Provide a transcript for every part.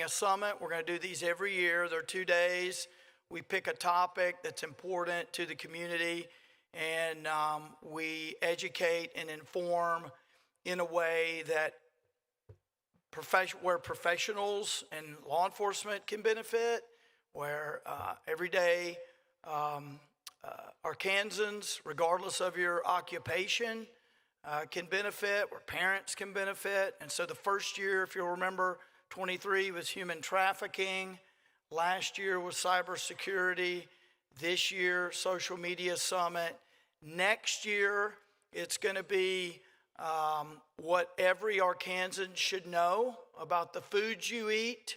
a summit. We're going to do these every year. They're 2 days. We pick a topic that's important to the community, and we educate and inform in a way that where professionals and law enforcement can benefit, where everyday Arkansans, regardless of your occupation, can benefit, where parents can benefit. And so the first year, if you'll remember, 23 was human trafficking. Last year was cybersecurity. This year, social media summit. Next year, it's going to be what every Arkansan should know about the foods you eat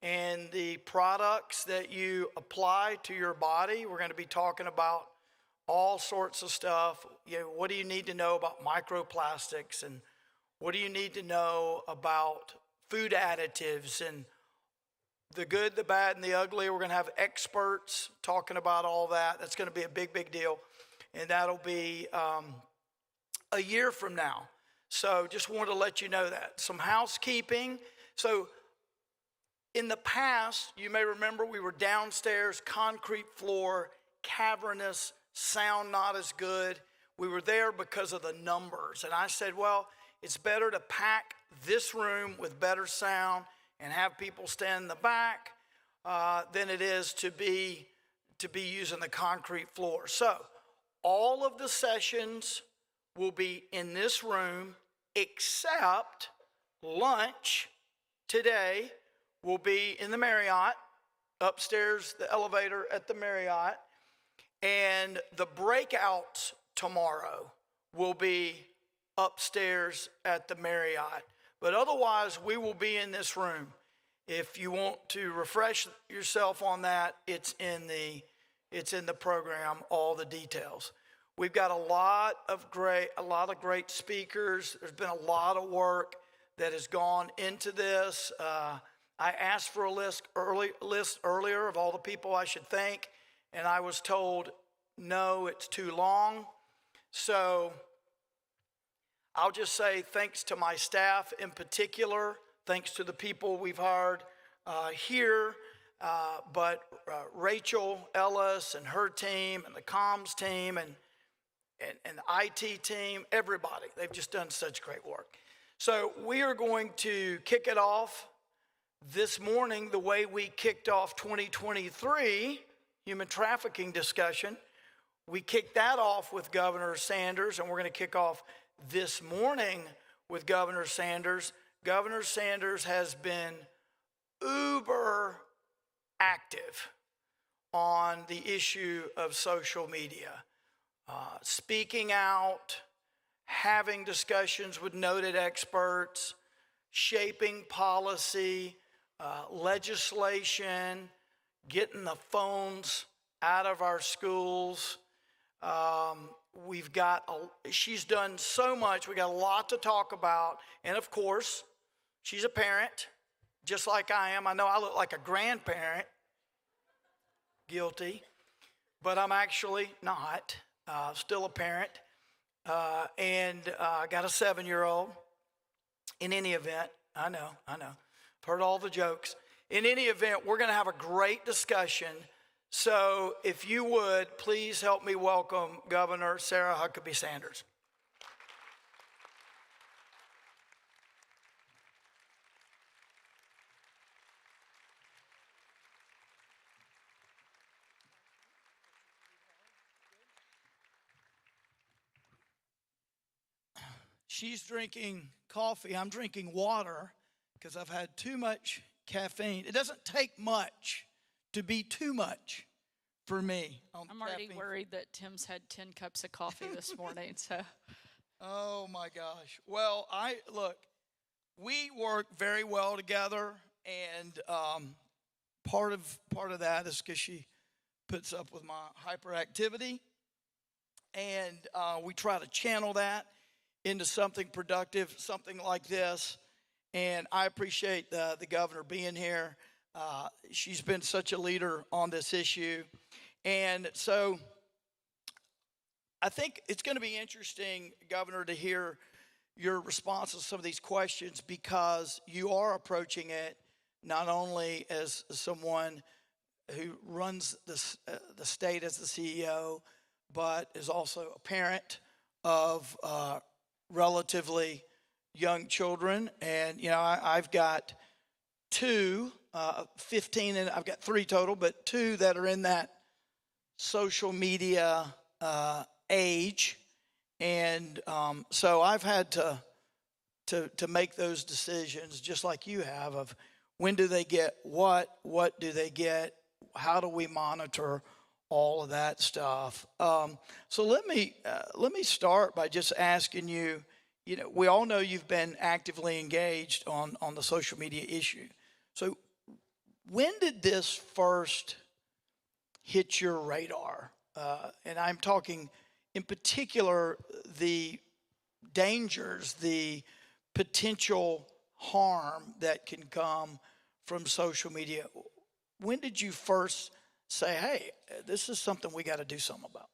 and the products that you apply to your body. We're going to be talking about all sorts of stuff. What do you need to know about microplastics, and what do you need to know about food additives and the good, the bad, and the ugly? We're going to have experts talking about all that. That's going to be a big, big deal, and that'll be a year from now. So just wanted to let you know that. Some housekeeping. So in the past, you may remember we were downstairs, concrete floor, cavernous, sound not as good. We were there because of the numbers. And I said, well, it's better to pack this room with better sound and have people stand in the back than it is to be using the concrete floor. So all of the sessions will be in this room, except lunch today will be in the Marriott, upstairs, the elevator at the Marriott, and the breakouts tomorrow will be upstairs at the Marriott. But otherwise, we will be in this room. If you want to refresh yourself on that, it's in the program, all the details. We've got a lot of great speakers. There's been a lot of work that has gone into this. I asked for a list earlier of all the people I should thank, and I was told, no, it's too long. So I'll just say thanks to my staff in particular, thanks to the people we've hired here, but Rachel Ellis and her team and the comms team and the IT team, everybody. They've just done such great work. So we are going to kick it off this morning the way we kicked off 2023 human trafficking discussion. We kicked that off with Governor Sanders, and we're going to kick off this morning with Governor Sanders. Governor Sanders has been uber active on the issue of social media. Speaking out, having discussions with noted experts, shaping policy, legislation, getting the phones out of our schools. She's done so much. We got a lot to talk about. And of course, she's a parent, just like I am. I know I look like a grandparent, guilty, but I'm actually not. Still a parent, and I got a 7-year-old. In any event, I know, I've heard all the jokes. In any event, we're going to have a great discussion. So if you would, please help me welcome Governor Sarah Huckabee Sanders. She's drinking coffee. I'm drinking water because I've had too much caffeine. It doesn't take much to be too much for me. I'm already worried that Tim's had 10 cups of coffee this morning. So, oh my gosh. Well, we work very well together, and part of that is because she puts up with my hyperactivity, and we try to channel that into something productive, something like this. And I appreciate the governor being here. She's been such a leader on this issue. And so I think it's going to be interesting, Governor, to hear your response to some of these questions, because you are approaching it not only as someone who runs the state as the CEO, but is also a parent of relatively young children. And, I've got two, 15, and I've got three total, but two that are in that social media age. And so I've had to make those decisions just like you have of when do they get what do they get, how do we monitor all of that stuff. So let me start by just asking you, we all know you've been actively engaged on the social media issue. So when did this first hit your radar? And I'm talking in particular the dangers, the potential harm that can come from social media. When did you first say, hey, this is something we got to do something about?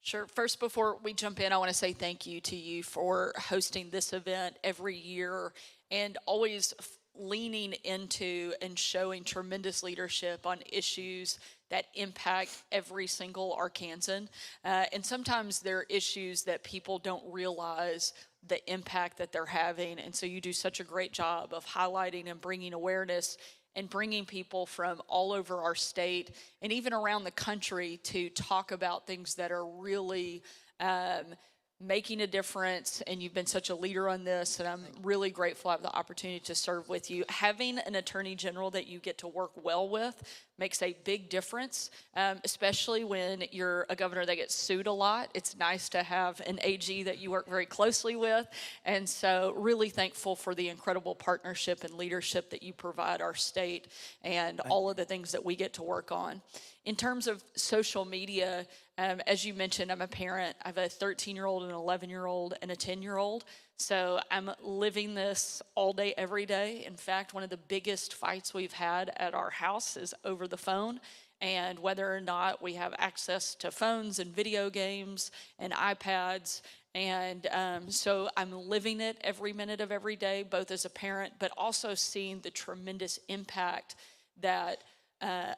Sure. First, before we jump in, I want to say thank you to you for hosting this event every year and always leaning into and showing tremendous leadership on issues that impact every single Arkansan. And sometimes there are issues that people don't realize the impact that they're having. And so you do such a great job of highlighting and bringing awareness and bringing people from all over our state and even around the country to talk about things that are really making a difference. And you've been such a leader on this, and I'm really grateful I have the opportunity to serve with you. Having an attorney general that you get to work well with makes a big difference, especially when you're a governor that gets sued a lot. It's nice to have an AG that you work very closely with. And so really thankful for the incredible partnership and leadership that you provide our state and all of the things that we get to work on. In terms of social media, as you mentioned, I'm a parent. I have a 13-year-old, an 11-year-old, and a 10-year-old. So I'm living this all day, every day. In fact, one of the biggest fights we've had at our house is over the phone and whether or not we have access to phones and video games and iPads. And so I'm living it every minute of every day, both as a parent, but also seeing the tremendous impact that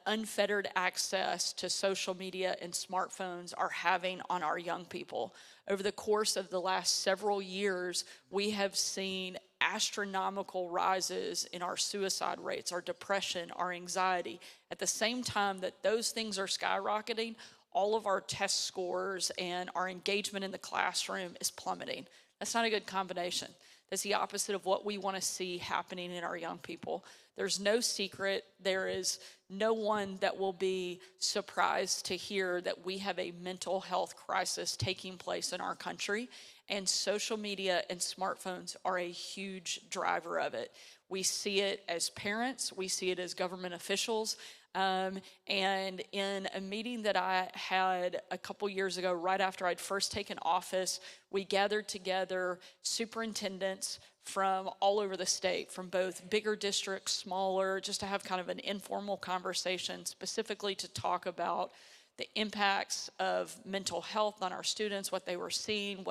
unfettered access to social media and smartphones are having on our young people. Over the course of the last several years, we have seen astronomical rises in our suicide rates, our depression, our anxiety. At the same time that those things are skyrocketing, all of our test scores and our engagement in the classroom is plummeting. That's not a good combination. That's the opposite of what we want to see happening in our young people. There's no secret. There is no one that will be surprised to hear that we have a mental health crisis taking place in our country, and social media and smartphones are a huge driver of it. We see it as parents. We see it as government officials. And in a meeting that I had a couple years ago, right after I'd first taken office, we gathered together superintendents from all over the state, from both bigger districts, smaller, just to have kind of an informal conversation specifically to talk about the impacts of mental health on our students, what they were seeing,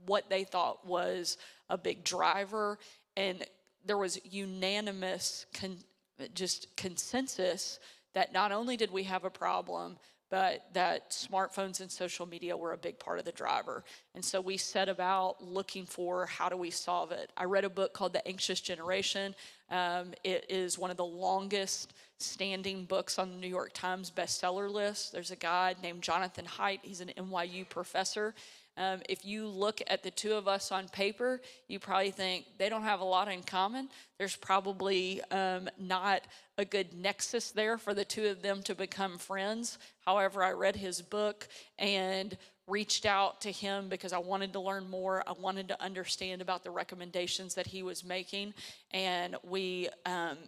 what they thought was a big driver. And there was unanimous consensus that not only did we have a problem, but that smartphones and social media were a big part of the driver. And so we set about looking for how do we solve it. I read a book called The Anxious Generation. It is one of the longest standing books on the New York Times bestseller list. There's a guy named Jonathan Haidt. He's an NYU professor. If you look at the two of us on paper, you probably think they don't have a lot in common. There's probably not a good nexus there for the two of them to become friends. However, I read his book and reached out to him because I wanted to learn more. I wanted to understand about the recommendations that he was making. And we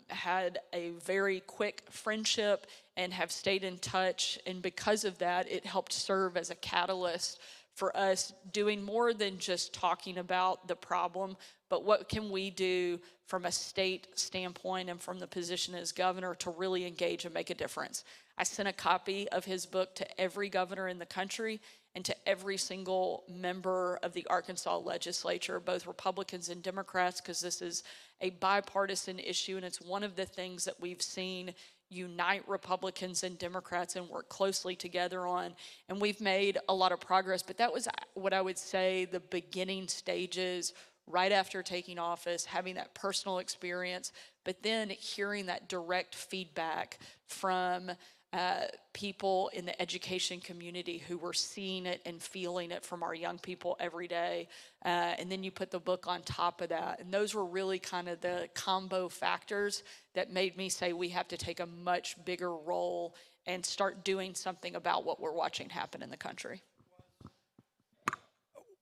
had a very quick friendship and have stayed in touch. And because of that, it helped serve as a catalyst for us doing more than just talking about the problem, but what can we do from a state standpoint and from the position as governor to really engage and make a difference. I sent a copy of his book to every governor in the country and to every single member of the Arkansas legislature, both Republicans and Democrats, because this is a bipartisan issue, and it's one of the things that we've seen unite Republicans and Democrats and work closely together on. And we've made a lot of progress, but that was what I would say the beginning stages right after taking office, having that personal experience, but then hearing that direct feedback from people in the education community who were seeing it and feeling it from our young people every day. And then you put the book on top of that. And those were really kind of the combo factors that made me say we have to take a much bigger role and start doing something about what we're watching happen in the country.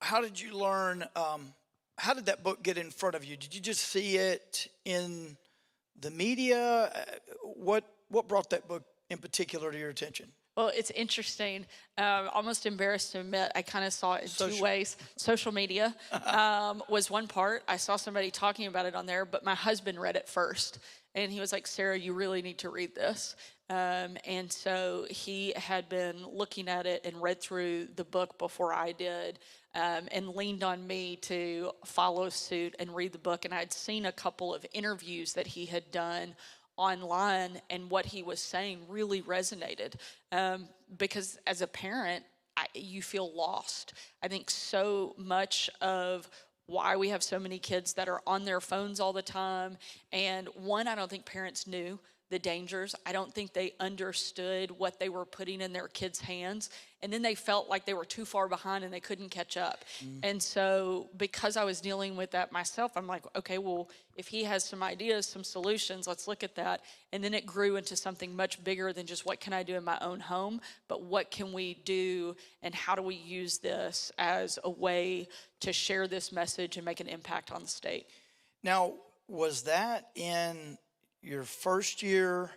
How did you learn, how did that book get in front of you? Did you just see it in the media? What brought that book in particular to your attention? Well, it's interesting. Almost embarrassed to admit, I kind of saw it in two ways. Social media was one part. I saw somebody talking about it on there, but my husband read it first. And he was like, Sarah, you really need to read this. And so he had been looking at it and read through the book before I did, and leaned on me to follow suit and read the book. And I'd seen a couple of interviews that he had done online, and what he was saying really resonated, because as a parent, you feel lost. I think so much of why we have so many kids that are on their phones all the time, and one, I don't think parents knew the dangers. I don't think they understood what they were putting in their kids' hands. And then they felt like they were too far behind and they couldn't catch up. And so because I was dealing with that myself, I'm like, okay, well, if he has some ideas, some solutions, let's look at that. And then it grew into something much bigger than just what can I do in my own home, but what can we do and how do we use this as a way to share this message and make an impact on the state. Now, was that in your first year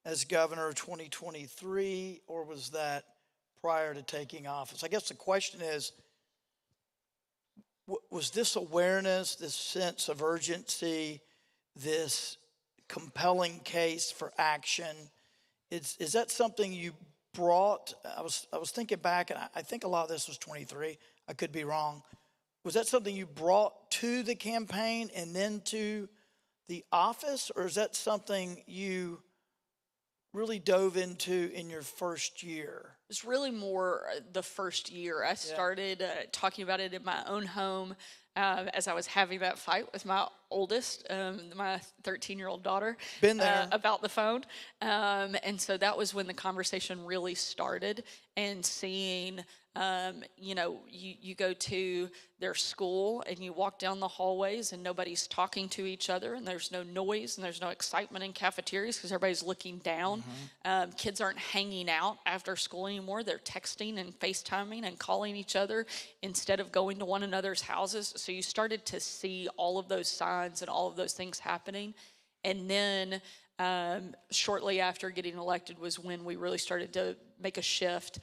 as governor of 2023, or was that prior to taking office? I guess the question is, was this awareness, this sense of urgency, this compelling case for action, is that something you brought? I was thinking back, and I think a lot of this was 23. I could be wrong. Was that something you brought to the campaign and then to the office, or is that something you really dove into in your first year? It's really more the first year. I started talking about it in my own home as I was having that fight with my oldest, my 13-year-old daughter, Been there. about the phone. And so that was when the conversation really started, and seeing, you go to their school and you walk down the hallways and nobody's talking to each other, and there's no noise and there's no excitement in cafeterias because everybody's looking down. Kids aren't hanging out after school anymore. They're texting and FaceTiming and calling each other instead of going to one another's houses. So you started to see all of those signs and all of those things happening. And then shortly after getting elected was when we really started to make a shift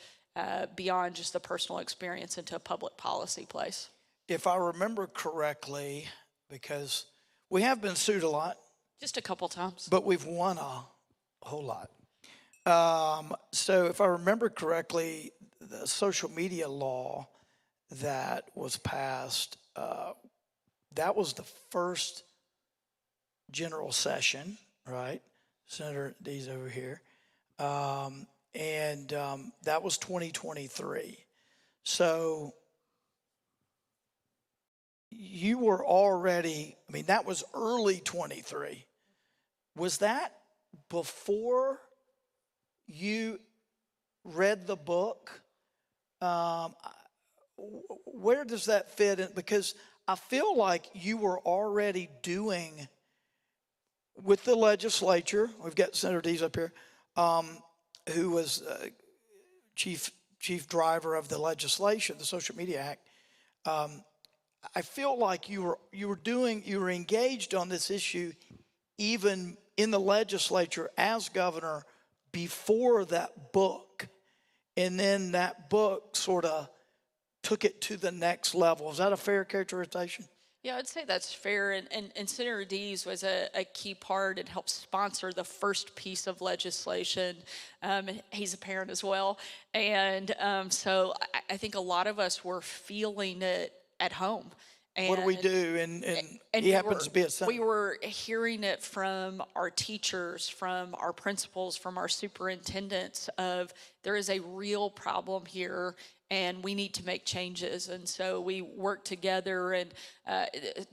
beyond just the personal experience into a public policy place. If I remember correctly, because we have been sued a lot. Just a couple times. But we've won a whole lot. So if I remember correctly, the social media law that was passed, that was the first general session, right? Senator D's over here. And that was 2023. So you were already, that was early 23. Was that before you read the book? Where does that fit in? Because I feel like you were already doing with the legislature. We've got Senator Dees up here, who was chief driver of the legislation, the Social Media Act. I feel like you were engaged on this issue even in the legislature as governor before that book, and then that book sort of took it to the next level. Is that a fair characterization? Yeah, I'd say that's fair. And Senator Dees was a key part and helped sponsor the first piece of legislation. He's a parent as well. And so I think a lot of us were feeling it at home. What do we And do? And and he we happens were, to be a senator. we were hearing it from our teachers, from our principals, from our superintendents of there is a real problem here and we need to make changes. And so we worked together, and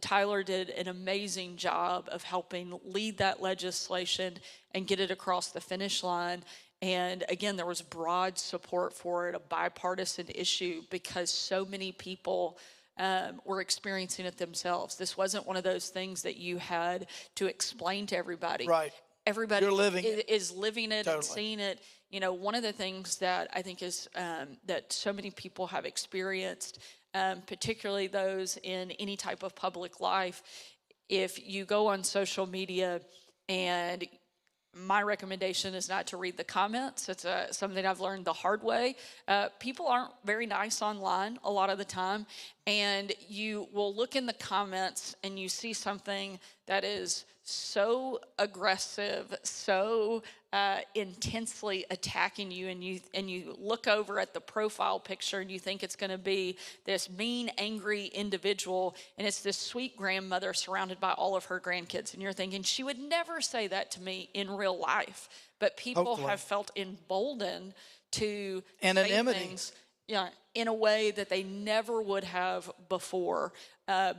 Tyler did an amazing job of helping lead that legislation and get it across the finish line. And again, there was broad support for it, a bipartisan issue, because so many people were experiencing it themselves. This wasn't one of those things that you had to explain to everybody. Right. Everybody You're living it. is living it Totally. and seeing it. You know, one of the things that I think is that so many people have experienced, particularly those in any type of public life, if you go on social media, and my recommendation is not to read the comments. It's something I've learned the hard way. People aren't very nice online a lot of the time, and you will look in the comments and you see something that is so aggressive, so intensely attacking you, and you look over at the profile picture and you think it's going to be this mean, angry individual, and it's this sweet grandmother surrounded by all of her grandkids, and you're thinking she would never say that to me in real life. But people Hopefully. have felt emboldened to Anonymity. say things, yeah, in a way that they never would have before,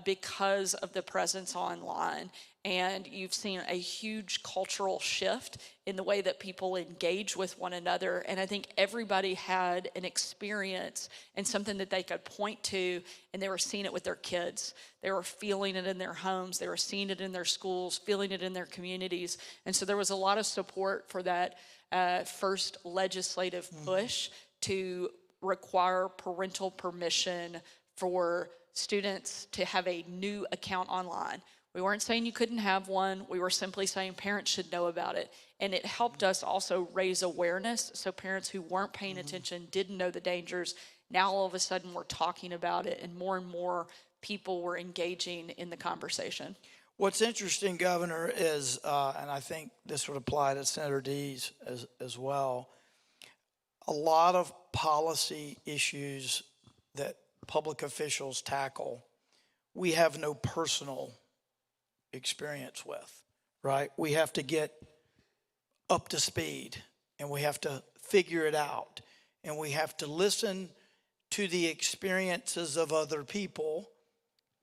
because of the presence online. And you've seen a huge cultural shift in the way that people engage with one another. And I think everybody had an experience and something that they could point to, and they were seeing it with their kids. They were feeling it in their homes. They were seeing it in their schools, feeling it in their communities. And so there was a lot of support for that first legislative push to require parental permission for students to have a new account online. We weren't saying you couldn't have one. We were simply saying parents should know about it. And it helped us also raise awareness, so parents who weren't paying attention, didn't know the dangers. Now all of a sudden we're talking about it, and more people were engaging in the conversation. What's interesting, Governor, is, and I think this would apply to Senator Dees as well, a lot of policy issues that public officials tackle, we have no personal experience with, right? We have to get up to speed, and we have to figure it out, and we have to listen to the experiences of other people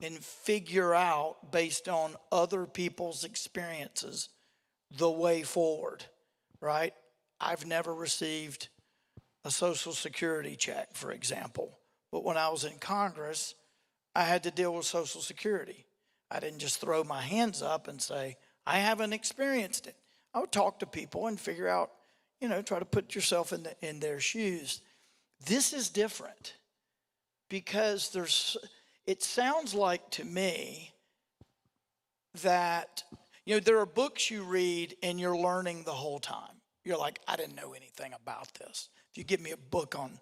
and figure out, based on other people's experiences, the way forward, right? I've never received a Social Security check, for example, but when I was in Congress, I had to deal with Social Security. I didn't just throw my hands up and say, I haven't experienced it. I would talk to people and figure out, try to put yourself in their shoes. This is different because it sounds like to me that, there are books you read and you're learning the whole time. You're like, I didn't know anything about this. If you give me a book on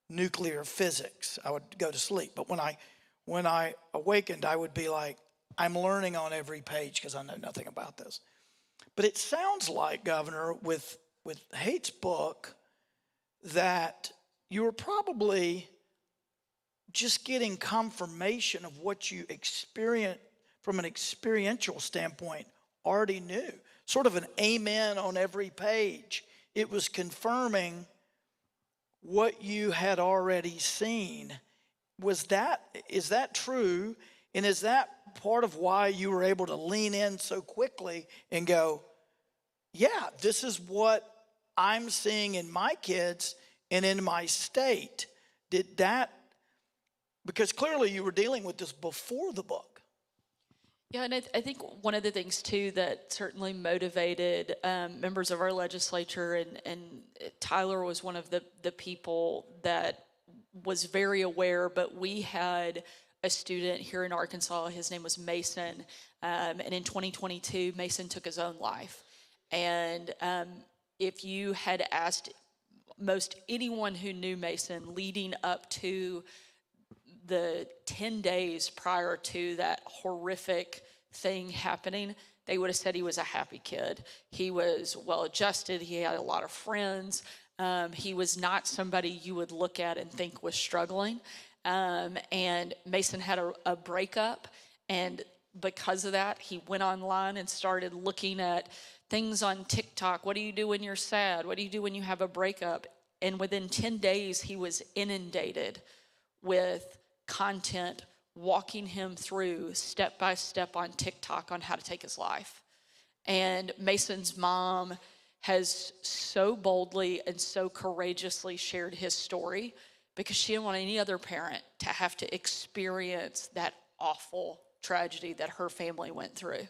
nuclear physics, I would go to sleep. But when I awakened, I would be like, I'm learning on every page because I know nothing about this. But it sounds like, Governor, with Hate's book, that you were probably just getting confirmation of what you experienced from an experiential standpoint already knew. Sort of an amen on every page. It was confirming what you had already seen. Is that true? And is that part of why you were able to lean in so quickly and go, yeah, this is what I'm seeing in my kids and in my state? Because clearly you were dealing with this before the book. Yeah, and I think one of the things, too, that certainly motivated members of our legislature, and Tyler was one of the people that was very aware, but we had a student here in Arkansas. His name was Mason, and in 2022, Mason took his own life. And if you had asked most anyone who knew Mason leading up to the 10 days prior to that horrific thing happening, they would have said he was a happy kid. He was well adjusted. He had a lot of friends. He was not somebody you would look at and think was struggling. And Mason had a breakup, and because of that, he went online and started looking at things on TikTok. What do you do when you're sad? What do you do when you have a breakup? And within 10 days, he was inundated with content walking him through step by step on TikTok on how to take his life. And Mason's mom has so boldly and so courageously shared his story because she didn't want any other parent to have to experience that awful tragedy that her family went through.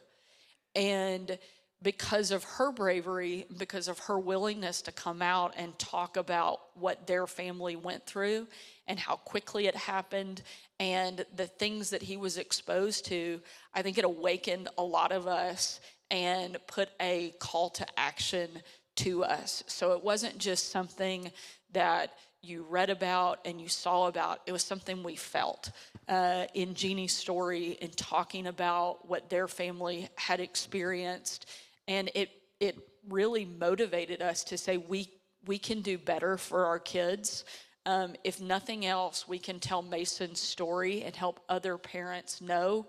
And because of her bravery, because of her willingness to come out and talk about what their family went through and how quickly it happened and the things that he was exposed to, I think it awakened a lot of us and put a call to action to us. So it wasn't just something that you read about and you saw about, it was something we felt. In Jeannie's story, in talking about what their family had experienced, and it really motivated us to say we can do better for our kids. If nothing else, we can tell Mason's story and help other parents know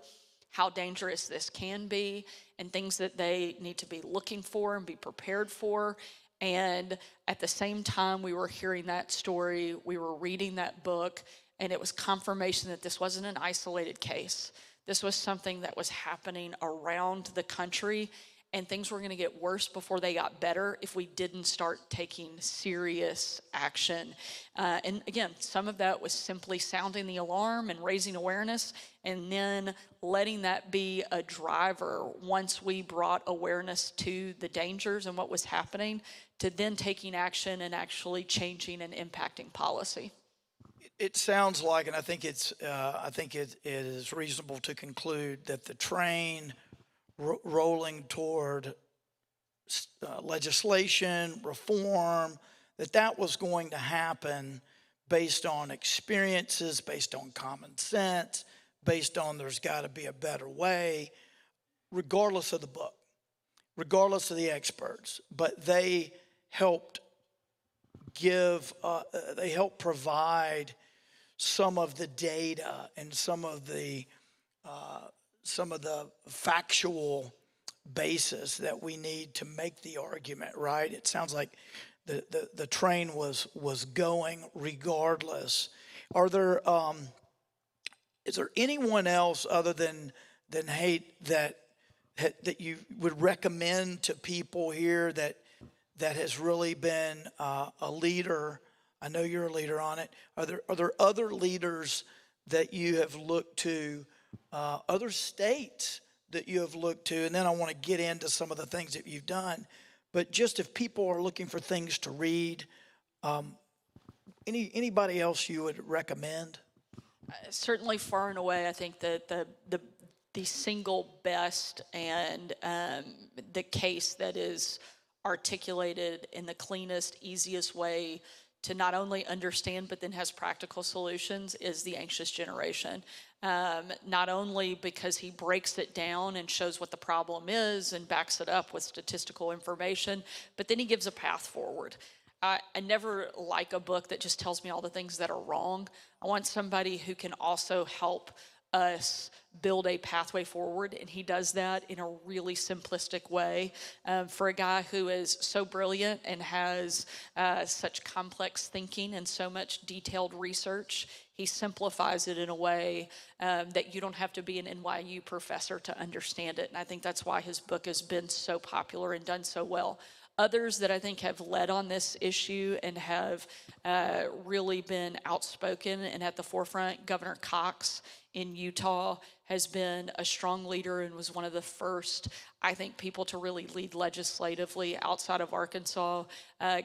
how dangerous this can be and things that they need to be looking for and be prepared for. And at the same time we were hearing that story, we were reading that book, and it was confirmation that this wasn't an isolated case. This was something that was happening around the country, and things were going to get worse before they got better if we didn't start taking serious action. And again, some of that was simply sounding the alarm and raising awareness, and then letting that be a driver once we brought awareness to the dangers and what was happening, to then taking action and actually changing and impacting policy. It sounds like, and I think it is reasonable to conclude that the train rolling toward legislation, reform, that was going to happen based on experiences, based on common sense, based on there's got to be a better way, regardless of the book, regardless of the experts. But they helped provide some of the data and some of the factual basis that we need to make the argument, right? It sounds like the train was going regardless. Is there anyone else other than Haight that you would recommend to people here that has really been a leader? I know you're a leader on it. Are there other leaders that you have looked to, other states that you have looked to? And then I want to get into some of the things that you've done. But just if people are looking for things to read, anybody else you would recommend? Certainly, far and away, I think that the single best and the case that is articulated in the cleanest, easiest way to not only understand but then has practical solutions is The Anxious Generation. Not only because he breaks it down and shows what the problem is and backs it up with statistical information, but then he gives a path forward. I never like a book that just tells me all the things that are wrong. I want somebody who can also help us build a pathway forward, and he does that in a really simplistic way. For a guy who is so brilliant and has such complex thinking and so much detailed research, he simplifies it in a way that you don't have to be an NYU professor to understand it. And I think that's why his book has been so popular and done so well. Others that I think have led on this issue and have really been outspoken and at the forefront, Governor Cox in Utah has been a strong leader and was one of the first, I think, people to really lead legislatively outside of Arkansas.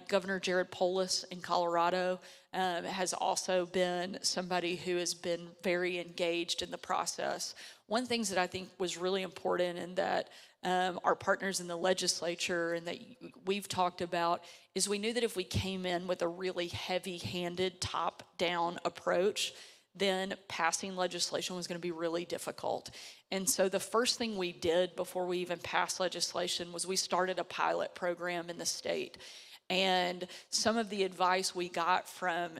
Governor Jared Polis in Colorado has also been somebody who has been very engaged in the process. One of the things that I think was really important and that our partners in the legislature and that we've talked about is we knew that if we came in with a really heavy-handed top-down approach, then passing legislation was going to be really difficult. And so the first thing we did before we even passed legislation was we started a pilot program in the state. And some of the advice we got from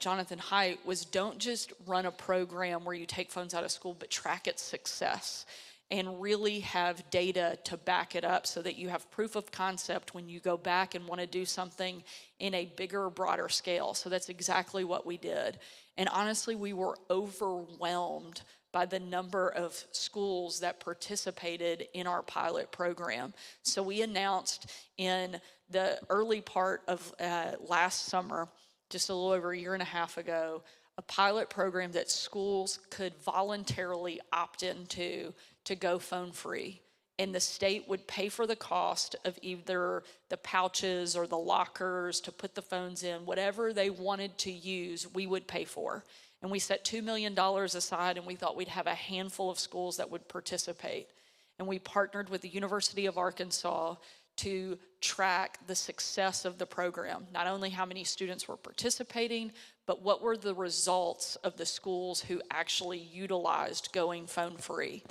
Jonathan Haidt was, don't just run a program where you take phones out of school, but track its success and really have data to back it up so that you have proof of concept when you go back and want to do something in a bigger, broader scale. So that's exactly what we did. And honestly, we were overwhelmed by the number of schools that participated in our pilot program. So we announced in the early part of last summer, just a little over a year and a half ago, a pilot program that schools could voluntarily opt into to go phone free. And the state would pay for the cost of either the pouches or the lockers to put the phones in, whatever they wanted to use, we would pay for. And we set $2 million aside, and we thought we'd have a handful of schools that would participate. And we partnered with the University of Arkansas to track the success of the program. Not only how many students were participating, but what were the results of the schools who actually utilized going phone free.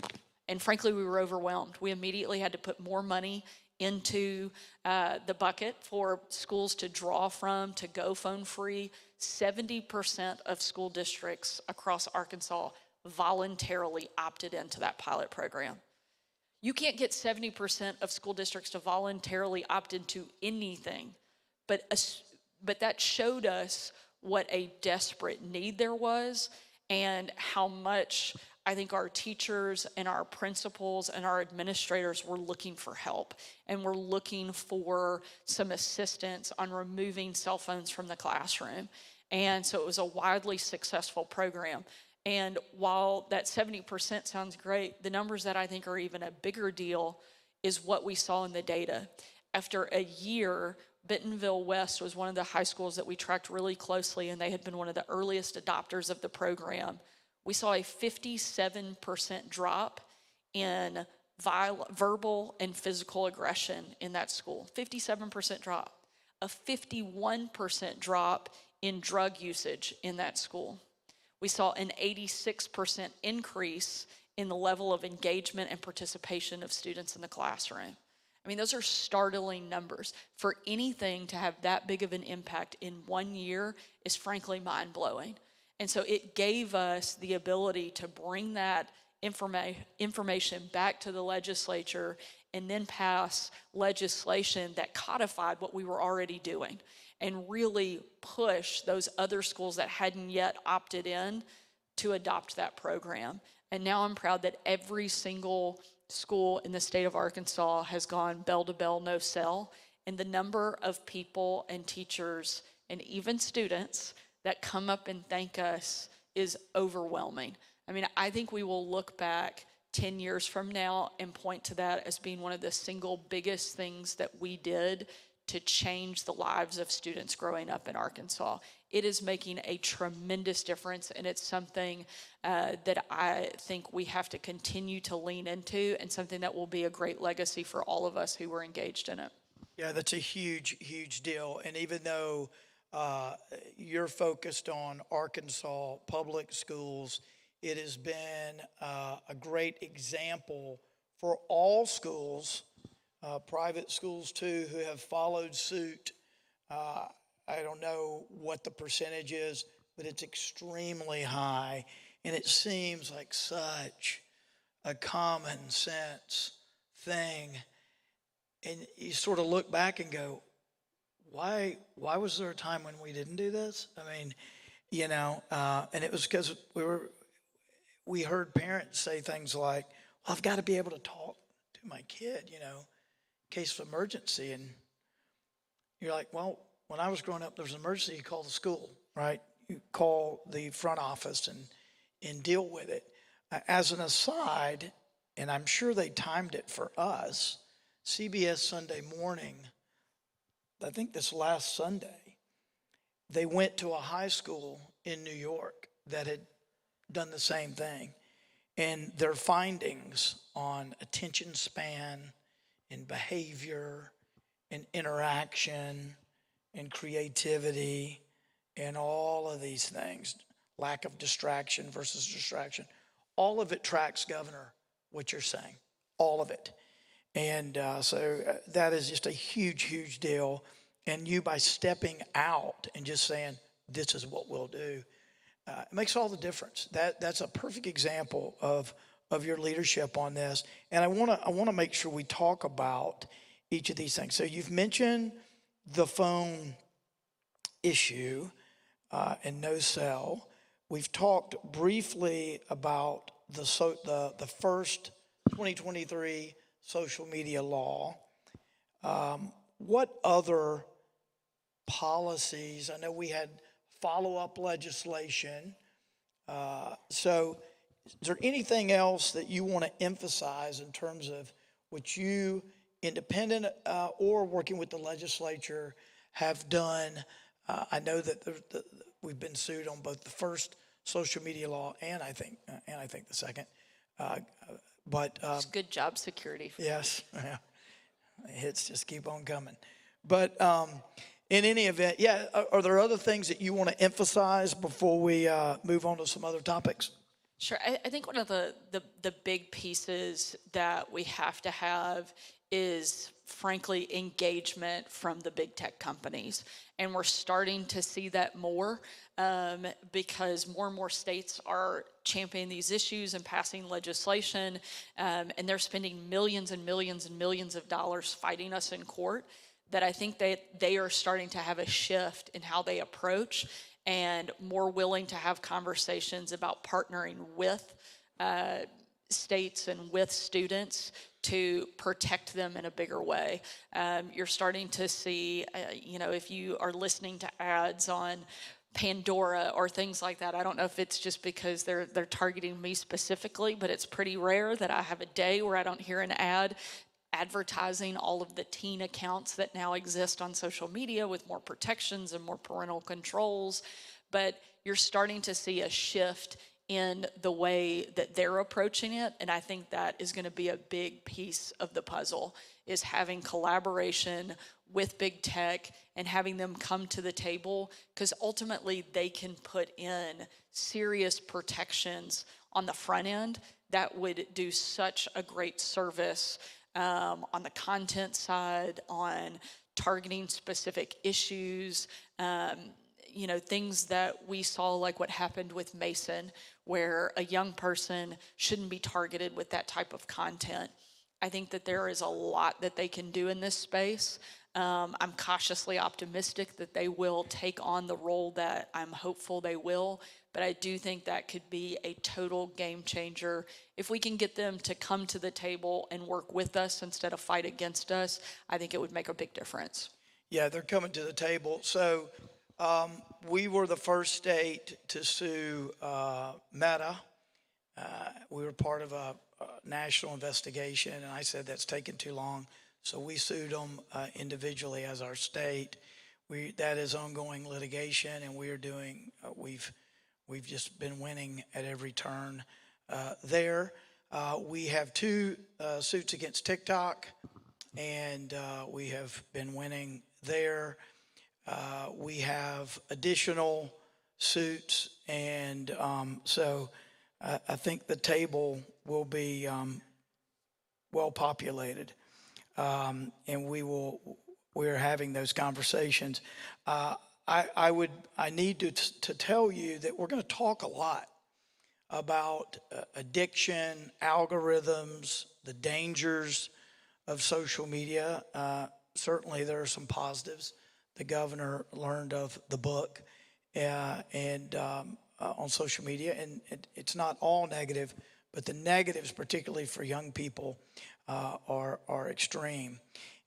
And frankly, we were overwhelmed. We immediately had to put more money into the bucket for schools to draw from to go phone free. 70% of school districts across Arkansas voluntarily opted into that pilot program. You can't get 70% of school districts to voluntarily opt into anything, but that showed us what a desperate need there was and how much I think our teachers and our principals and our administrators were looking for help and were looking for some assistance on removing cell phones from the classroom. And so it was a wildly successful program. And while that 70% sounds great, the numbers that I think are even a bigger deal is what we saw in the data. After a year, Bentonville West was one of the high schools that we tracked really closely, and they had been one of the earliest adopters of the program. We saw a 57% drop in verbal and physical aggression in that school. 57% drop. A 51% drop in drug usage in that school. We saw an 86% increase in the level of engagement and participation of students in the classroom. I mean, those are startling numbers. For anything to have that big of an impact in 1 year is frankly mind-blowing. And so it gave us the ability to bring that information back to the legislature and then pass legislation that codified what we were already doing and really push those other schools that hadn't yet opted in to adopt that program. And now I'm proud that every single school in the state of Arkansas has gone bell to bell, no cell. And the number of people and teachers and even students that come up and thank us is overwhelming. I mean, I think we will look back 10 years from now and point to that as being one of the single biggest things that we did to change the lives of students growing up in Arkansas. It is making a tremendous difference, and it's something that I think we have to continue to lean into, and something that will be a great legacy for all of us who were engaged in it. Yeah, that's a huge, huge deal. And even though you're focused on Arkansas public schools, it has been a great example for all schools, private schools too, who have followed suit. I don't know what the percentage is, but it's extremely high. And it seems like such a common sense thing. And you sort of look back and go, why was there a time when we didn't do this? I mean, you know, and it was because we heard parents say things like, well, I've got to be able to talk to my kid, you know, in case of emergency. And you're like, well, when I was growing up, there was an emergency, you call the school, right? You call the front office and deal with it. As an aside, and I'm sure they timed it for us, CBS Sunday Morning, I think this last Sunday, they went to a high school in New York that had done the same thing. And their findings on attention span and behavior and interaction and creativity and all of these things, lack of distraction versus distraction. All of it tracks, Governor, what you're saying, all of it. And so that is just a huge, huge deal. And you, by stepping out and just saying, this is what we'll do, it makes all the difference. That's a perfect example of your leadership on this. And I want to make sure we talk about each of these things. So you've mentioned the phone issue and no cell. We've talked briefly about the first 2023 social media law. What other policies? I know we had follow-up legislation. So is there anything else that you want to emphasize in terms of what you, independent or working with the legislature, have done? I know that we've been sued on both the first social media law and I think the second. But It's good job security. yes, yeah, hits just keep on coming. But in any event, yeah, are there other things that you want to emphasize before we move on to some other topics? Sure. I think one of the big pieces that we have to have is, frankly, engagement from the big tech companies. And we're starting to see that more because more and more states are championing these issues and passing legislation, and they're spending millions and millions and millions of dollars fighting us in court, that I think they are starting to have a shift in how they approach and more willing to have conversations about partnering with states and with students to protect them in a bigger way. You're starting to see, if you are listening to ads on Pandora or things like that, I don't know if it's just because they're targeting me specifically, but it's pretty rare that I have a day where I don't hear an ad advertising all of the teen accounts that now exist on social media with more protections and more parental controls. But you're starting to see a shift in the way that they're approaching it. And I think that is going to be a big piece of the puzzle, is having collaboration with big tech and having them come to the table, because ultimately they can put in serious protections on the front end that would do such a great service on the content side, on targeting specific issues, things that we saw, like what happened with Mason, where a young person shouldn't be targeted with that type of content. I think that there is a lot that they can do in this space. I'm cautiously optimistic that they will take on the role that I'm hopeful they will, but I do think that could be a total game changer. If we can get them to come to the table and work with us instead of fight against us, I think it would make a big difference. Yeah, they're coming to the table. So we were the first state to sue Meta. We were part of a national investigation, and I said that's taken too long. So we sued them individually as our state. That is ongoing litigation, and we are doing. We've just been winning at every turn there. We have two suits against TikTok, and we have been winning there. We have additional suits, and so I think the table will be well populated, and we're having those conversations. I need to tell you that we're going to talk a lot about addiction, algorithms, the dangers of social media. Certainly there are some positives. The governor learned of the book and on social media, and it's not all negative, but the negatives, particularly for young people, are extreme.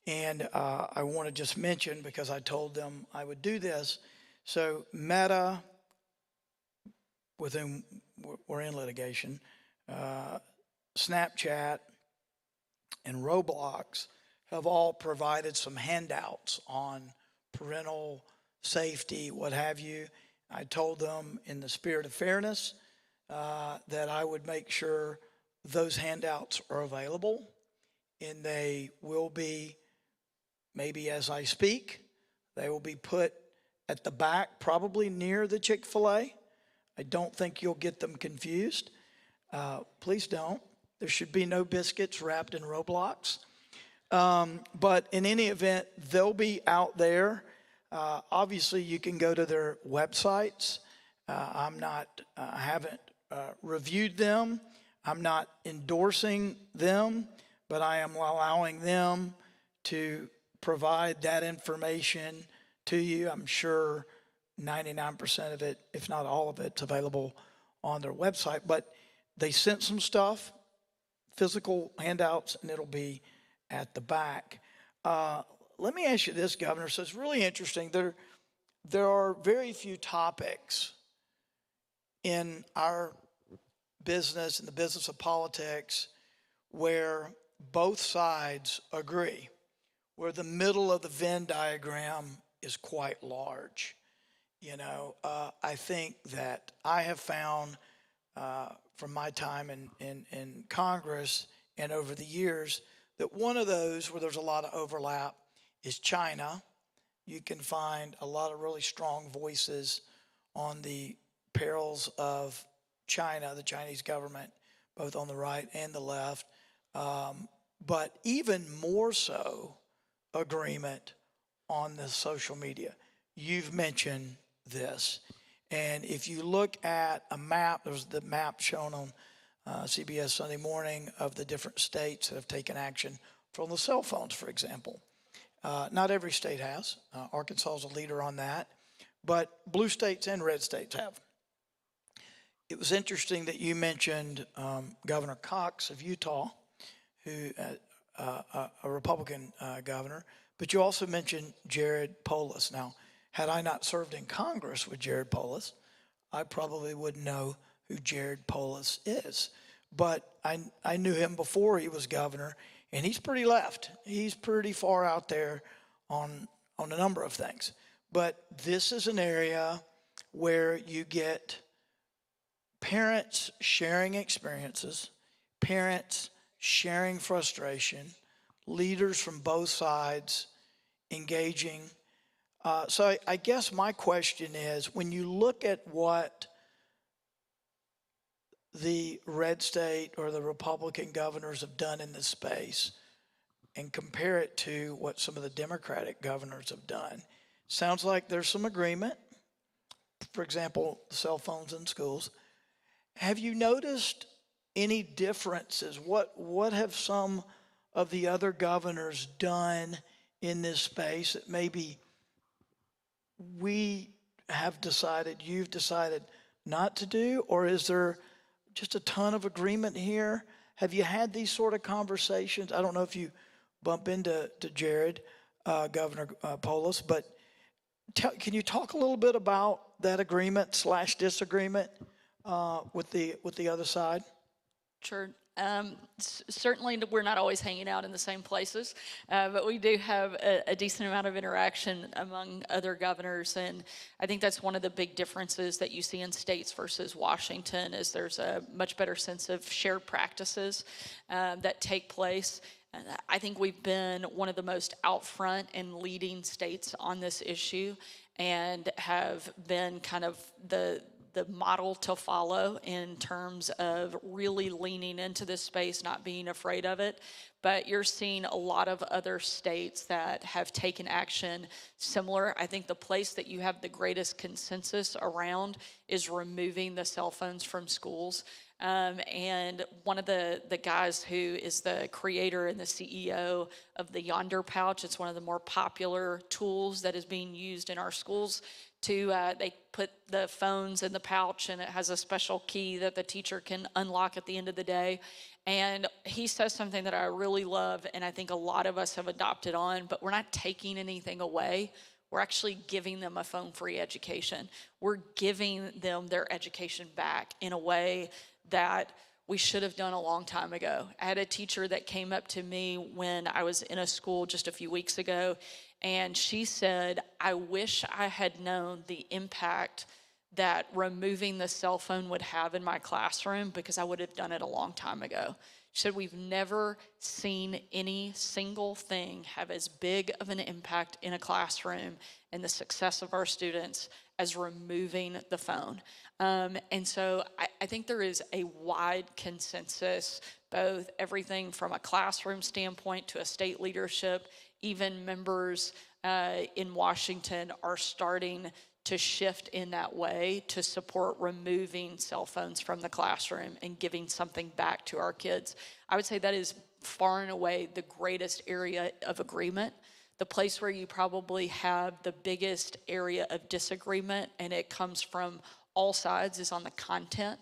And I want to just mention, because I told them I would do this, so Meta, with whom we're in litigation, Snapchat, and Roblox have all provided some handouts on parental safety, what have you. I told them, in the spirit of fairness, that I would make sure those handouts are available, and they will be, maybe as I speak, they will be put at the back, probably near the Chick-fil-A, I don't think you'll get them confused. Please don't. There should be no biscuits wrapped in Roblox. But in any event, they'll be out there. Obviously, you can go to their websites. I haven't reviewed them. I'm not endorsing them, but I am allowing them to provide that information to you. I'm sure 99% of it, if not all of it's available on their website. But they sent some stuff, physical handouts, and it'll be at the back. Let me ask you this, Governor. So it's really interesting. There are very few topics in our business, in the business of politics, where both sides agree, where the middle of the Venn diagram is quite large. You know, I think that I have found from my time in Congress and over the years that one of those where there's a lot of overlap is China. You can find a lot of really strong voices on the perils of China, the Chinese government, both on the right and the left. But even more so, agreement on the social media. You've mentioned this. And if you look at a map, there's the map shown on CBS Sunday Morning of the different states that have taken action from the cell phones, for example. Not every state has. Arkansas is a leader on that. But blue states and red states have. It was interesting that you mentioned Governor Cox of Utah, who a Republican governor, but you also mentioned Jared Polis. Now, had I not served in Congress with Jared Polis, I probably wouldn't know who Jared Polis is. But I knew him before he was governor, and he's pretty left. He's pretty far out there on a number of things. But this is an area where you get parents sharing experiences, parents sharing frustration, leaders from both sides engaging. So I guess my question is, when you look at what the red state or the Republican governors have done in this space and compare it to what some of the Democratic governors have done, sounds like there's some agreement. For example, cell phones in schools. Have you noticed any differences? What have some of the other governors done in this space that maybe we have decided, you've decided not to do? Or is there just a ton of agreement here? Have you had these sort of conversations? I don't know if you bump into Jared, Governor Polis, but can you talk a little bit about that agreement / disagreement with the other side? Sure. Certainly, we're not always hanging out in the same places, but we do have a decent amount of interaction among other governors, and I think that's one of the big differences that you see in states versus Washington is there's a much better sense of shared practices that take place. And I think we've been one of the most out front and leading states on this issue and have been kind of the model to follow in terms of really leaning into this space, not being afraid of it. But you're seeing a lot of other states that have taken action similar. I think the place that you have the greatest consensus around is removing the cell phones from schools. And one of the guys who is the creator and the CEO of the Yonder Pouch, it's one of the more popular tools that is being used in our schools. They put the phones in the pouch, and it has a special key that the teacher can unlock at the end of the day. And he says something that I really love, and I think a lot of us have adopted on, but we're not taking anything away. We're actually giving them a phone-free education. We're giving them their education back in a way that we should have done a long time ago. I had a teacher that came up to me when I was in a school just a few weeks ago, and she said, I wish I had known the impact that removing the cell phone would have in my classroom because I would have done it a long time ago. She said, we've never seen any single thing have as big of an impact in a classroom and the success of our students as removing the phone. And so I think there is a wide consensus, both everything from a classroom standpoint to a state leadership, even members in Washington are starting to shift in that way to support removing cell phones from the classroom and giving something back to our kids. I would say that is far and away the greatest area of agreement. The place where you probably have the biggest area of disagreement, and it comes from all sides, is on the content.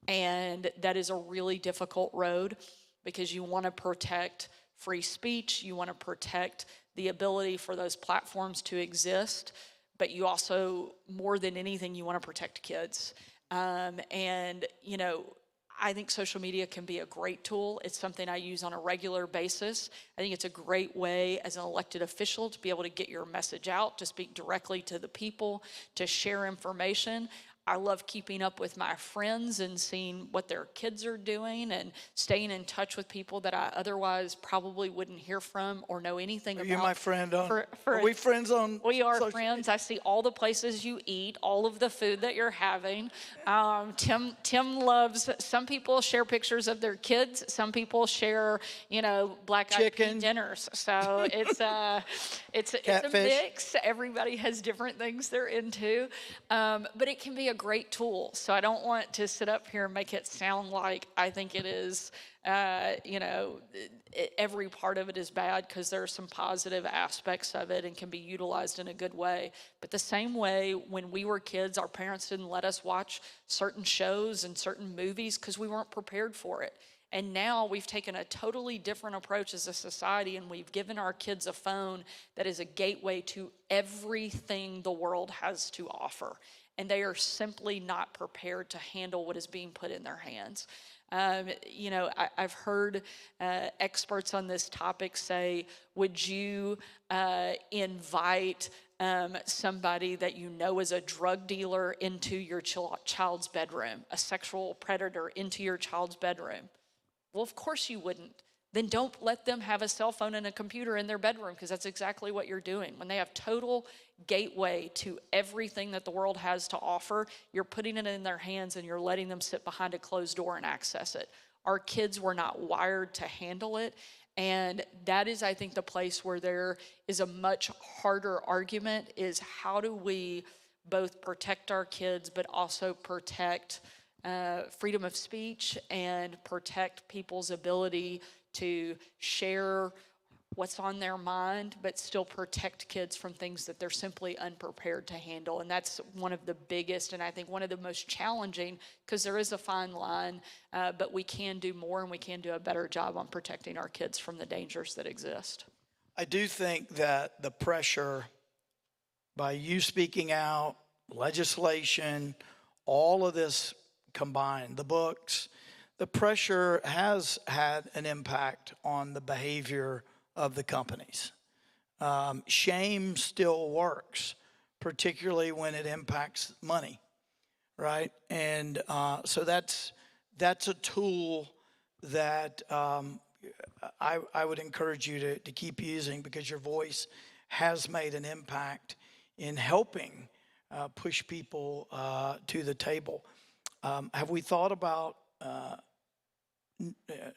And that is a really difficult road because you want to protect free speech, you want to protect the ability for those platforms to exist, but you also, more than anything, you want to protect kids. And, you know, I think social media can be a great tool. It's something I use on a regular basis. I think it's a great way as an elected official to be able to get your message out, to speak directly to the people, to share information. I love keeping up with my friends and seeing what their kids are doing and staying in touch with people that I otherwise probably wouldn't hear from or know anything about. Are you my friend on? Are we friends on? We are friends. I see all the places you eat, all of the food that you're having. Tim loves. Some people share pictures of their kids. Some people share, you know, black-eyed pea dinners. So it's a mix. Everybody has different things they're into, but it can be a great tool. So I don't want to sit up here and make it sound like I think it is, you know, every part of it is bad, because there are some positive aspects of it and can be utilized in a good way. But the same way when we were kids, our parents didn't let us watch certain shows and certain movies because we weren't prepared for it. And now we've taken a totally different approach as a society, and we've given our kids a phone that is a gateway to everything the world has to offer. And they are simply not prepared to handle what is being put in their hands. You know, I've heard experts on this topic say, would you invite somebody that you know is a drug dealer into your child's bedroom, a sexual predator into your child's bedroom? Well, of course you wouldn't. Then don't let them have a cell phone and a computer in their bedroom, because that's exactly what you're doing. When they have total gateway to everything that the world has to offer, you're putting it in their hands and you're letting them sit behind a closed door and access it. Our kids were not wired to handle it. And that is, I think, the place where there is a much harder argument, is how do we both protect our kids but also protect freedom of speech and protect people's ability to share what's on their mind, but still protect kids from things that they're simply unprepared to handle. And that's one of the biggest, and I think one of the most challenging, because there is a fine line, but we can do more and we can do a better job on protecting our kids from the dangers that exist. I do think that the pressure by you speaking out, legislation, all of this combined, the books, the pressure has had an impact on the behavior of the companies. Shame still works, particularly when it impacts money, right? And so that's a tool that I would encourage you to keep using, because your voice has made an impact in helping push people to the table. Have we thought about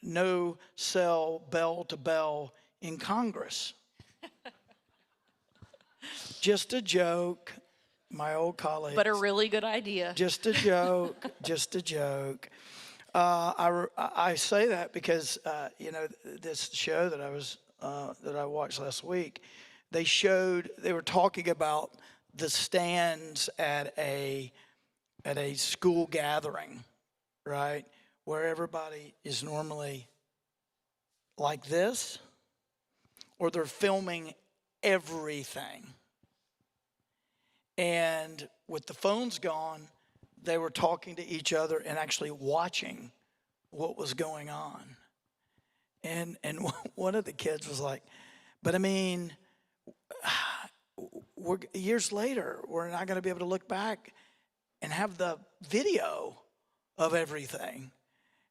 no cell bell to bell in Congress? Just a joke, my old colleagues. But a really good idea. Just a joke, just a joke. I say that because you know, this show that I watched last week, they were talking about the stands at a school gathering, right, where everybody is normally like this, or they're filming everything. And with the phones gone, they were talking to each other and actually watching what was going on. And one of the kids was like, but I mean, years later, we're not going to be able to look back and have the video of everything.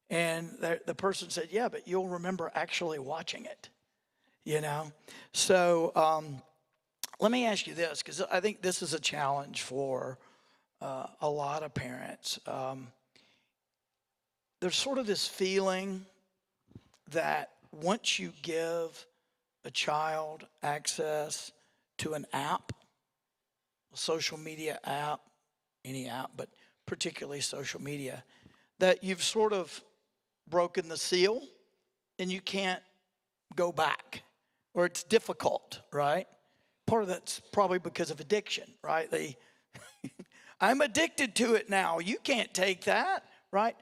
And the person said, yeah, but you'll remember actually watching it, you know? So let me ask you this, because I think this is a challenge for a lot of parents. There's sort of this feeling that once you give a child access to an app, a social media app, any app, but particularly social media, that you've sort of broken the seal and you can't go back, or it's difficult, right? Part of that's probably because of addiction, right? I'm addicted to it now. You can't take that, right?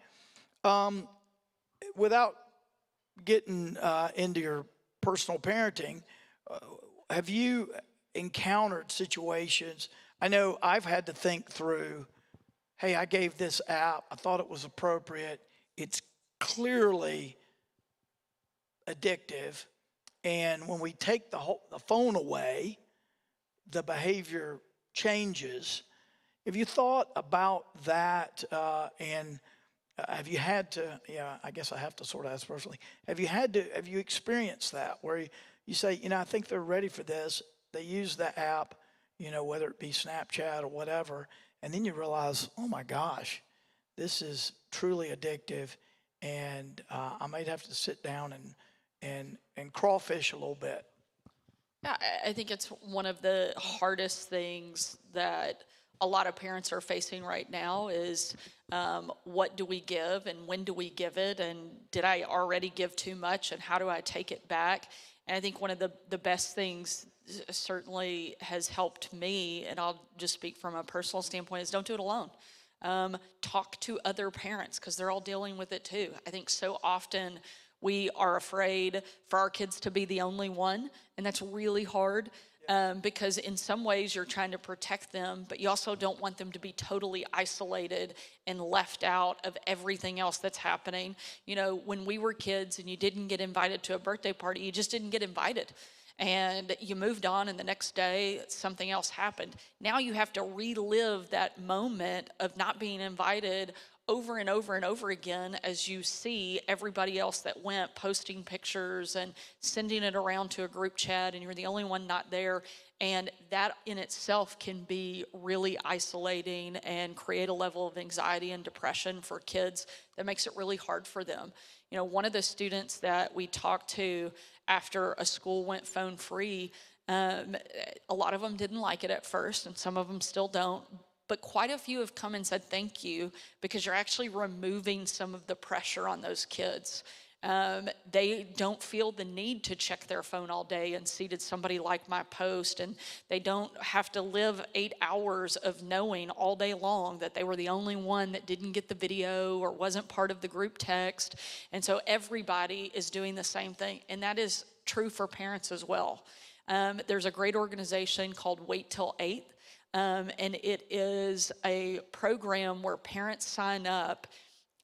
Without getting into your personal parenting, have you encountered situations? I know I've had to think through, hey, I gave this app, I thought it was appropriate. It's clearly addictive. And when we take the phone away, the behavior changes. Have you thought about that? And have you had to, I guess I have to sort of ask personally, have you experienced that where you say, I think they're ready for this. They use the app, whether it be Snapchat or whatever, and then you realize, oh my gosh, this is truly addictive, and I might have to sit down and crawfish a little bit. Yeah, I think it's one of the hardest things that a lot of parents are facing right now is what do we give and when do we give it, and did I already give too much and how do I take it back? And I think one of the best things certainly has helped me, and I'll just speak from a personal standpoint, is don't do it alone. Talk to other parents because they're all dealing with it too. I think so often we are afraid for our kids to be the only one, and that's really hard. Because in some ways you're trying to protect them, but you also don't want them to be totally isolated and left out of everything else that's happening. When we were kids and you didn't get invited to a birthday party, you just didn't get invited. And you moved on, and the next day something else happened. Now you have to relive that moment of not being invited over and over and over again as you see everybody else that went posting pictures and sending it around to a group chat, and you're the only one not there. And that in itself can be really isolating and create a level of anxiety and depression for kids that makes it really hard for them. One of the students that we talked to after a school went phone free, a lot of them didn't like it at first, and some of them still don't. But quite a few have come and said thank you because you're actually removing some of the pressure on those kids. They don't feel the need to check their phone all day and see did somebody like my post, and they don't have to live 8 hours of knowing all day long that they were the only one that didn't get the video or wasn't part of the group text. And so everybody is doing the same thing, and that is true for parents as well. There's a great organization called Wait Till 8th. And it is a program where parents sign up,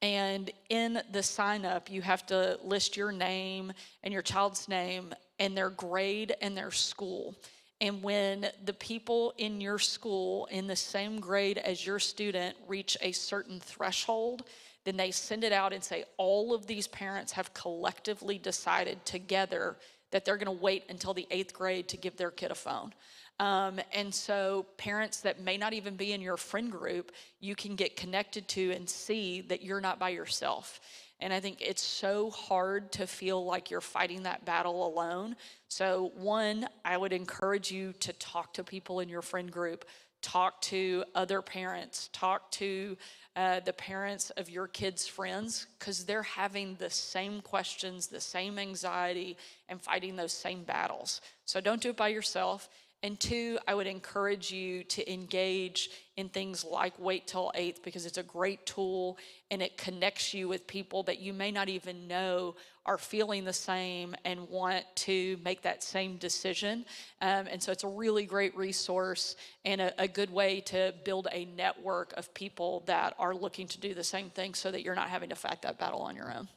and in the sign up you have to list your name and your child's name and their grade and their school. And when the people in your school in the same grade as your student reach a certain threshold, then they send it out and say all of these parents have collectively decided together that they're going to wait until the 8th grade to give their kid a phone. And so parents that may not even be in your friend group, you can get connected to and see that you're not by yourself. And I think it's so hard to feel like you're fighting that battle alone. So one, I would encourage you to talk to people in your friend group, talk to other parents, talk to the parents of your kids' friends, because they're having the same questions, the same anxiety, and fighting those same battles. So don't do it by yourself. And two, I would encourage you to engage in things like Wait Till 8th, because it's a great tool and it connects you with people that you may not even know are feeling the same and want to make that same decision. And so it's a really great resource and a good way to build a network of people that are looking to do the same thing so that you're not having to fight that battle on your own.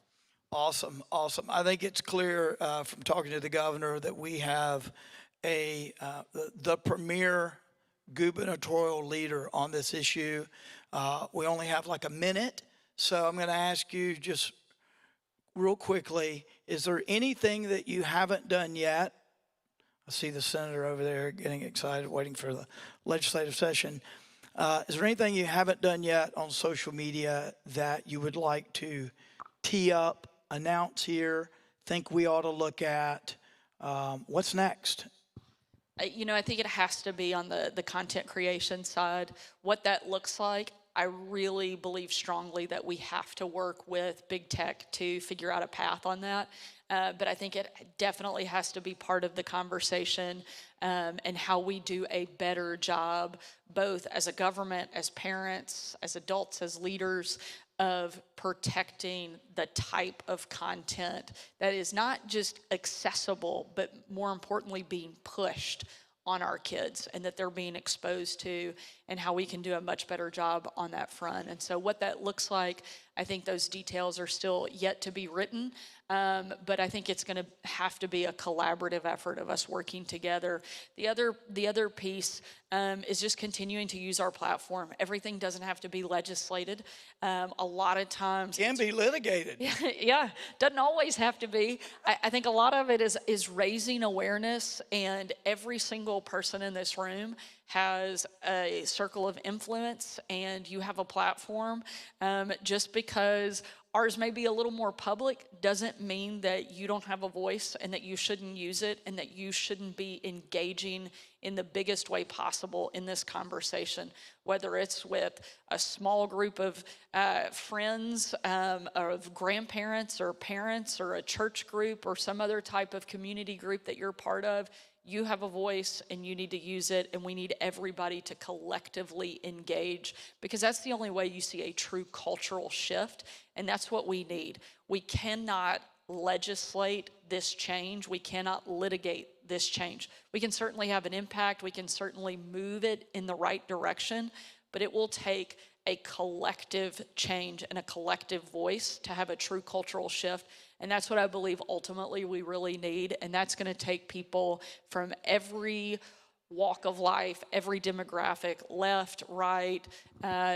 Awesome. I think it's clear from talking to the governor that we have the premier gubernatorial leader on this issue. We only have like a minute, so I'm going to ask you just real quickly, is there anything that you haven't done yet? I see the senator over there getting excited, waiting for the legislative session. Is there anything you haven't done yet on social media that you would like to tee up, announce here, think we ought to look at? What's next? I think it has to be on the content creation side. What that looks like, I really believe strongly that we have to work with big tech to figure out a path on that. But I think it definitely has to be part of the conversation and how we do a better job, both as a government, as parents, as adults, as leaders, of protecting the type of content that is not just accessible, but more importantly, being pushed on our kids and that they're being exposed to, and how we can do a much better job on that front. And so what that looks like, I think those details are still yet to be written, but I think it's going to have to be a collaborative effort of us working together. The other piece is just continuing to use our platform. Everything doesn't have to be legislated. A lot of times Can be litigated. yeah, doesn't always have to be. I think a lot of it is raising awareness, and every single person in this room has a circle of influence, and you have a platform. Just because ours may be a little more public doesn't mean that you don't have a voice and that you shouldn't use it and that you shouldn't be engaging in the biggest way possible in this conversation, whether it's with a small group of friends, of grandparents or parents, or a church group or some other type of community group that you're part of. You have a voice and you need to use it, and we need everybody to collectively engage, because that's the only way you see a true cultural shift, and that's what we need. We cannot legislate this change. We cannot litigate this change. We can certainly have an impact. We can certainly move it in the right direction, but it will take a collective change and a collective voice to have a true cultural shift. And that's what I believe ultimately we really need. And that's going to take people from every walk of life, every demographic, left, right,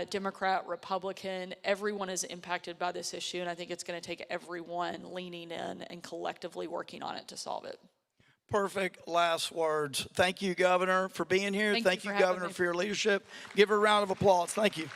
Democrat, Republican. Everyone is impacted by this issue. And I think it's going to take everyone leaning in and collectively working on it to solve it. Perfect last words. Thank you, Governor, for being here. Thank you, for having Governor, me. for your leadership. Give her a round of applause. Thank you.